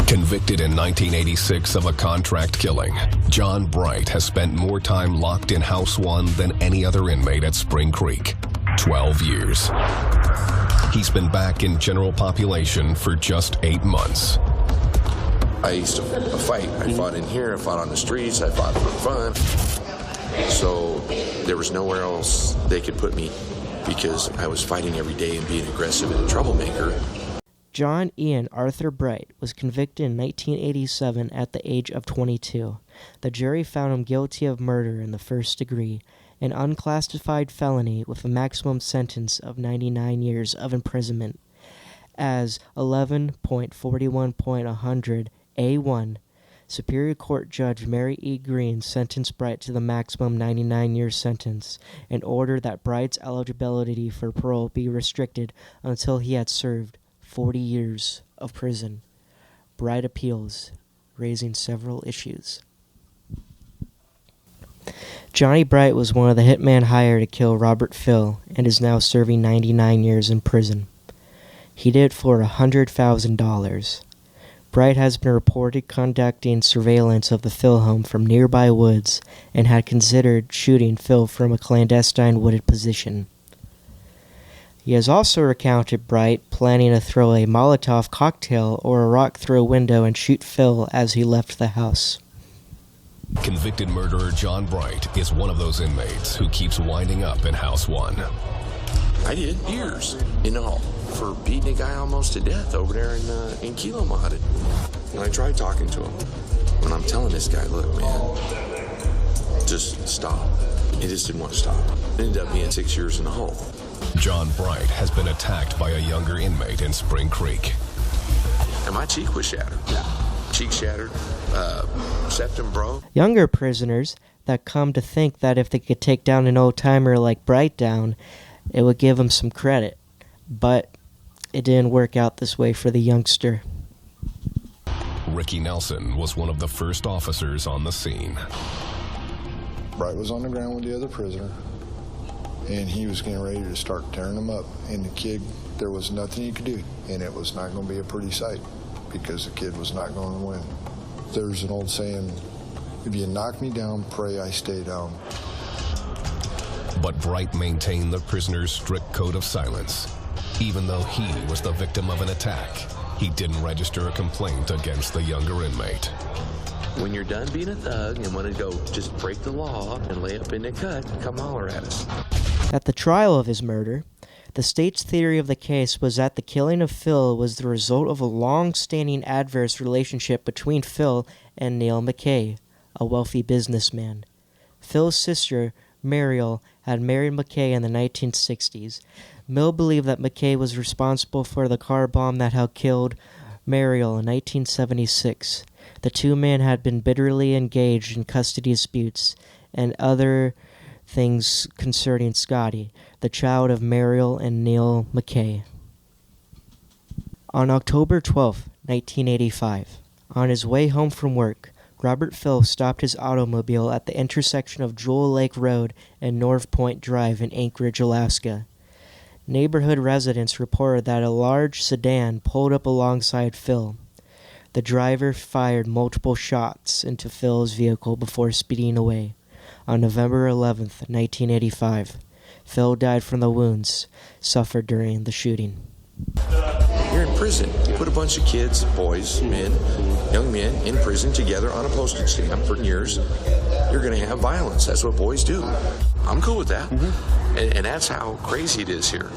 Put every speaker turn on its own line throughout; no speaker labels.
Convicted in 1986 of a contract killing, John Bright has spent more time locked in House 1 than any other inmate at Spring Creek. 12 years. He's been back in general population for just 8 months.
I used to fight. I fought in here, I fought on the streets, I fought for fun. So there was nowhere else they could put me because I was fighting every day and being aggressive and a troublemaker.
John Ian Arthur Bright was convicted in 1987 at the age of 22. The jury found him guilty of murder in the first degree, an unclassified felony with a maximum sentence of 99 years of imprisonment. As 11.41.100A1, Superior Court Judge Mary E. Green sentenced Bright to the maximum 99-year sentence and ordered that Bright's eligibility for parole be restricted until he had served 40 years of prison. Bright appeals, raising several issues. Johnny Bright was one of the hitmen hired to kill Robert Phil and is now serving 99 years in prison. He did it for $100,000. Bright has been reported conducting surveillance of the Phil home from nearby woods and had considered shooting Phil from a clandestine wooded position. He has also recounted Bright planning to throw a Molotov cocktail or a rock through a window and shoot Phil as he left the house.
Convicted murderer John Bright is one of those inmates who keeps winding up in House 1.
I did years in all for beating a guy almost to death over there in Kilo Modded. And I tried talking to him. When I'm telling this guy, look, man, just stop. He just didn't want to stop. It ended up being 6 years in the hole.
John Bright has been attacked by a younger inmate in Spring Creek.
And my cheek was shattered. Cheek shattered, septum broke.
Younger prisoners that come to think that if they could take down an old-timer like Bright down, it would give him some credit. But it didn't work out this way for the youngster.
Ricky Nelson was one of the first officers on the scene.
Bright was on the ground with the other prisoner, and he was getting ready to start tearing them up. And the kid, there was nothing he could do, and it was not going to be a pretty sight because the kid was not going to win. There's an old saying, if you knock me down, pray I stay down.
But Bright maintained the prisoner's strict code of silence. Even though he was the victim of an attack, he didn't register a complaint against the younger inmate.
When you're done being a thug and want to go just break the law and lay up in the cut, come holler at us.
At the trial of his murder, the state's theory of the case was that the killing of Phil was the result of a long-standing adverse relationship between Phil and Neil McKay, a wealthy businessman. Phil's sister, Mariel, had married McKay in the 1960s. Mill believed that McKay was responsible for the car bomb that had killed Mariel in 1976. The two men had been bitterly engaged in custody disputes and other things concerning Scotty, the child of Mariel and Neil McKay. On October 12, 1985, on his way home from work, Robert Phil stopped his automobile at the intersection of Jewel Lake Road and North Point Drive in Anchorage, Alaska. Neighborhood residents reported that a large sedan pulled up alongside Phil. The driver fired multiple shots into Phil's vehicle before speeding away. On November 11, 1985, Phil died from the wounds suffered during the shooting.
You're in prison. You put a bunch of kids, boys, men, young men in prison together on a postage stamp for years. You're going to have violence. That's what boys do. I'm cool with that. And that's how crazy it is here.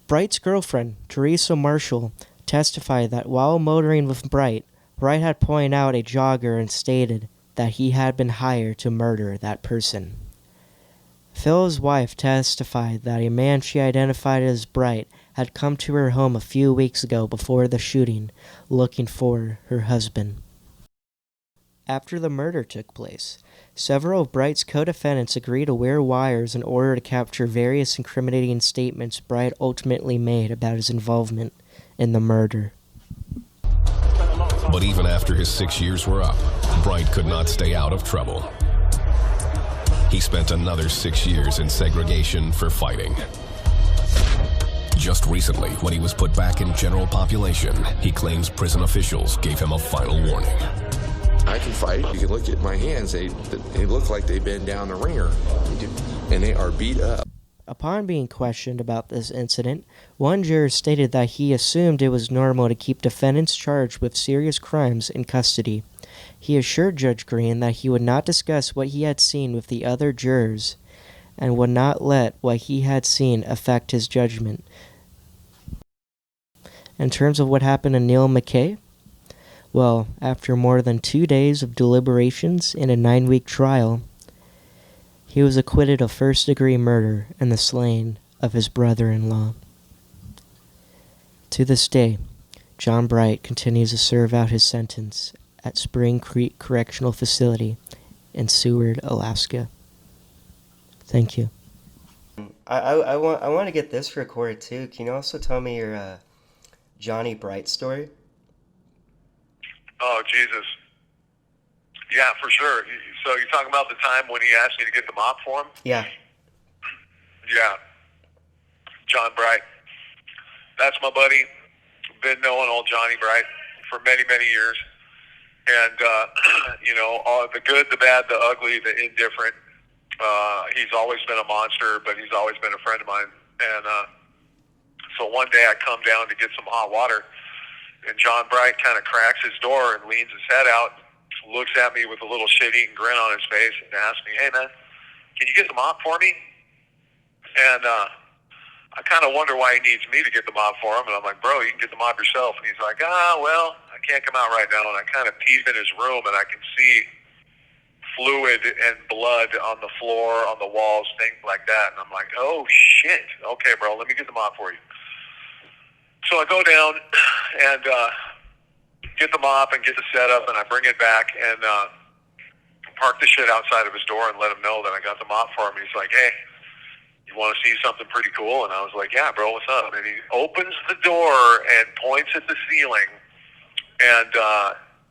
Bright's girlfriend, Teresa Marshall, testified that while motoring with Bright had pointed out a jogger and stated that he had been hired to murder that person. Phil's wife testified that a man she identified as Bright had come to her home a few weeks ago before the shooting, looking for her husband. After the murder took place, several of Bright's co-defendants agreed to wear wires in order to capture various incriminating statements Bright ultimately made about his involvement in the murder.
But even after his 6 years were up, Bright could not stay out of trouble. He spent another 6 years in segregation for fighting. Just recently, when he was put back in general population, he claims prison officials gave him a final warning.
I can fight. You can look at my hands. They look like they've been down the ringer, and they are beat up.
Upon being questioned about this incident, one juror stated that he assumed it was normal to keep defendants charged with serious crimes in custody. He assured Judge Green that he would not discuss what he had seen with the other jurors and would not let what he had seen affect his judgment. In terms of what happened to Neil McKay, well, after more than 2 days of deliberations in a 9-week trial, he was acquitted of first-degree murder and the slaying of his brother-in-law. To this day, John Bright continues to serve out his sentence at Spring Creek Correctional Facility in Seward, Alaska. Thank you. I want to get this recorded too. Can you also tell me your Johnny Bright story?
Oh, Jesus. Yeah, for sure. So you're talking about the time when he asked me to get the mop for him?
Yeah.
Yeah. John Bright. That's my buddy. Been knowing old Johnny Bright for many, many years. And, all the good, the bad, the ugly, the indifferent. He's always been a monster, but he's always been a friend of mine. And so one day I come down to get some hot water, and John Bright kind of cracks his door and leans his head out, looks at me with a little shit-eating grin on his face, and asks me, "Hey, man, can you get the mop for me?" And I kind of wonder why he needs me to get the mop for him. And I'm like, "Bro, you can get the mop yourself." And he's like, "Well, I can't come out right now." And I kind of peep in his room, and I can see fluid and blood on the floor, on the walls, things like that. And I'm like, "Oh, shit. Okay, bro, let me get the mop for you." So I go down and get the mop and get the setup, and I bring it back and park the shit outside of his door and let him know that I got the mop for him. He's like, "Hey, you want to see something pretty cool?" And I was like, "Yeah, bro, what's up?" And he opens the door and points at the ceiling, and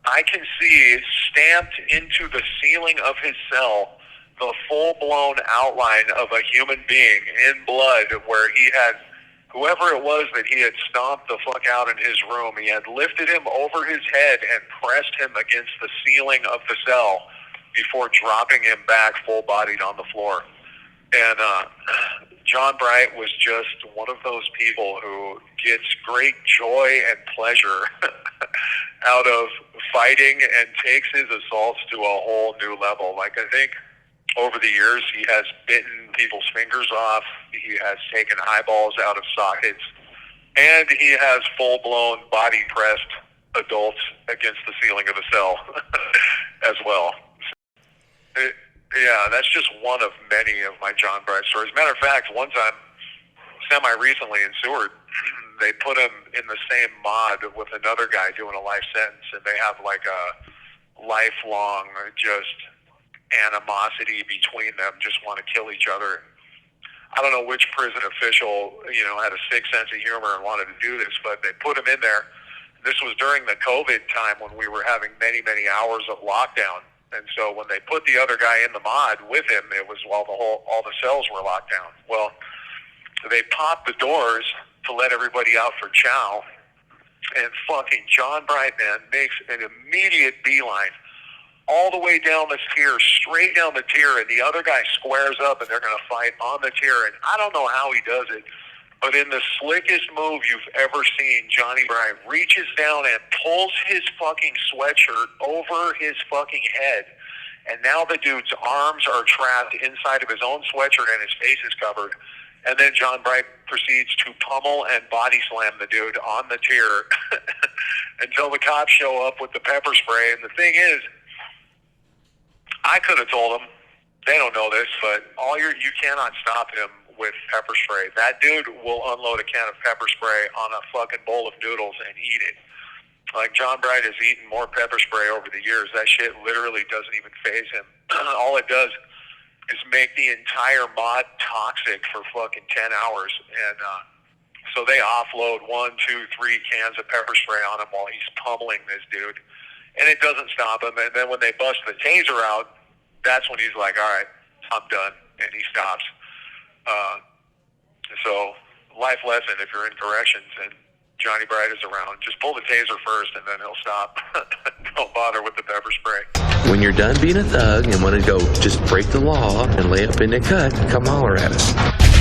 I can see stamped into the ceiling of his cell the full-blown outline of a human being in blood, where he had, whoever it was that he had stomped the fuck out in his room, he had lifted him over his head and pressed him against the ceiling of the cell before dropping him back full-bodied on the floor. And John Bright was just one of those people who gets great joy and pleasure out of fighting and takes his assaults to a whole new level. Like, I think over the years, he has bitten people's fingers off, he has taken eyeballs out of sockets, and he has full-blown body-pressed adults against the ceiling of the cell as well. Yeah, that's just one of many of my John Bright stories. Matter of fact, one time, semi-recently in Seward, they put him in the same mod with another guy doing a life sentence, and they have like a lifelong just animosity between them, just want to kill each other. I don't know which prison official, had a sick sense of humor and wanted to do this, but they put him in there. This was during the COVID time when we were having many, many hours of lockdown. And so when they put the other guy in the mod with him, it was while all the cells were locked down. Well, they popped the doors to let everybody out for chow, and fucking John Bright, man, makes an immediate beeline all the way down this tier, straight down the tier, and the other guy squares up, and they're going to fight on the tier. And I don't know how he does it, but in the slickest move you've ever seen, Johnny Bright reaches down and pulls his fucking sweatshirt over his fucking head. And now the dude's arms are trapped inside of his own sweatshirt and his face is covered. And then John Bright proceeds to pummel and body slam the dude on the tier until the cops show up with the pepper spray. And the thing is, I could have told them, they don't know this, but you cannot stop him with pepper spray. That dude will unload a can of pepper spray on a fucking bowl of noodles and eat it. Like, John Bright has eaten more pepper spray over the years. That shit literally doesn't even faze him. All it does is make the entire mod toxic for fucking 10 hours. And so they offload 1, 2, 3 cans of pepper spray on him while he's pummeling this dude. And it doesn't stop him. And then when they bust the taser out, that's when he's like, "All right, I'm done." And he stops. So life lesson if you're in corrections and Johnny Bright is around. Just pull the taser first and then he'll stop. Don't bother with the pepper spray.
When you're done being a thug and want to go just break the law and lay up in the cut, come holler at us.